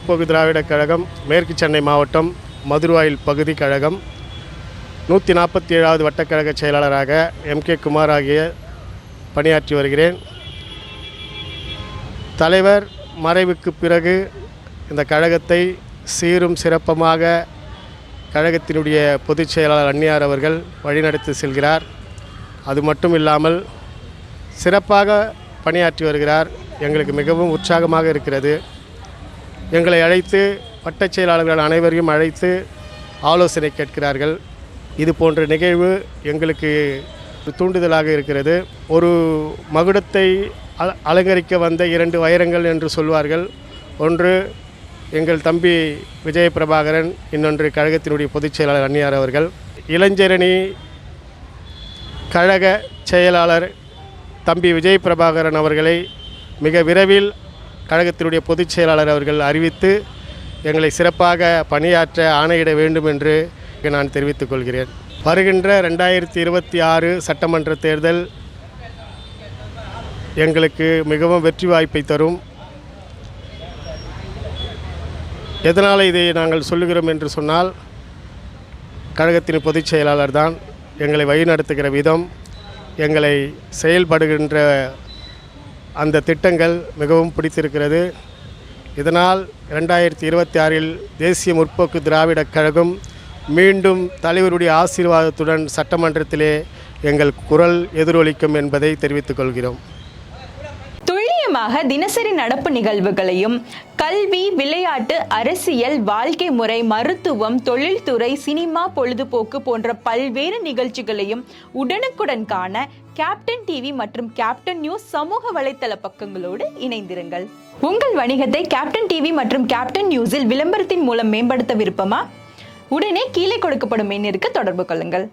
முற்போக்கு திராவிடக் கழகம் மேற்கு சென்னை மாவட்டம் மதுரவாயில் பகுதி கழகம் 147வது வட்டக்கழக செயலாளராக M.K. குமார் ஆகிய பணியாற்றி வருகிறேன். தலைவர் மறைவுக்கு பிறகு இந்த கழகத்தை சீரும் சிறப்பமாக கழகத்தினுடைய பொதுச் செயலாளர் அன்னியார் அவர்கள் வழிநடத்தி செல்கிறார். அது மட்டும் இல்லாமல் சிறப்பாக பணியாற்றி வருகிறார். எங்களுக்கு மிகவும் உற்சாகமாக இருக்கிறது. எங்களை அழைத்து வட்டச் செயலாளர்கள் அனைவரையும் அழைத்து ஆலோசனை கேட்கிறார்கள். இது போன்ற நிகழ்வு எங்களுக்கு தூண்டுதலாக இருக்கிறது. ஒரு மகுடத்தை அலங்கரிக்க வந்த 2 வைரங்கள் என்று சொல்வார்கள். ஒன்று எங்கள் தம்பி விஜய பிரபாகரன், இன்னொன்று கழகத்தினுடைய பொதுச் செயலாளர் அன்னியார் அவர்கள். இளைஞரணி கழக செயலாளர் தம்பி விஜய பிரபாகரன் அவர்களை மிக விரைவில் கழகத்தினுடைய பொதுச் செயலாளர் அவர்கள் அறிவித்து எங்களை சிறப்பாக பணியாற்ற ஆணையிட வேண்டும் என்று நான் தெரிவித்துக் கொள்கிறேன். வருகின்ற 2026 சட்டமன்ற தேர்தல் எங்களுக்கு மிகவும் வெற்றி வாய்ப்பை தரும். எதனால் இதை நாங்கள் சொல்லுகிறோம் என்று சொன்னால், கழகத்தின் பொதுச் செயலாளர் தான் எங்களை வழிநடத்துகிற விதம், எங்களை செயல்படுகின்ற அந்த திட்டங்கள் மிகவும் பிடித்திருக்கிறது. இதனால் 2026 தேசிய முற்போக்கு திராவிடக் கழகம் மீண்டும் தலைவருடைய ஆசீர்வாதத்துடன் சட்டமன்றத்திலே எங்கள் குரல் எதிரொலிக்கும் என்பதை தெரிவித்துக் கொள்கிறோம். துல்லியமாக தினசரி நடப்பு நிகழ்வுகளையும் கல்வி, விளையாட்டு, அரசியல், வாழ்க்கை முறை, மருத்துவம், தொழில்துறை, சினிமா, பொழுதுபோக்கு போன்ற பல்வேறு நிகழ்ச்சிகளையும் உடனுக்குடன் காண கேப்டன் டிவி மற்றும் கேப்டன் நியூஸ் சமூக வலைத்தள பக்கங்களோடு இணைந்திருங்கள். உங்கள் வணிகத்தை கேப்டன் டிவி மற்றும் கேப்டன் நியூஸில் விளம்பரத்தின் மூலம் மேம்படுத்த விருப்பமா? உடனே கீழே கொடுக்கப்படும் எண்ணிற்கு தொடர்பு கொள்ளுங்கள்.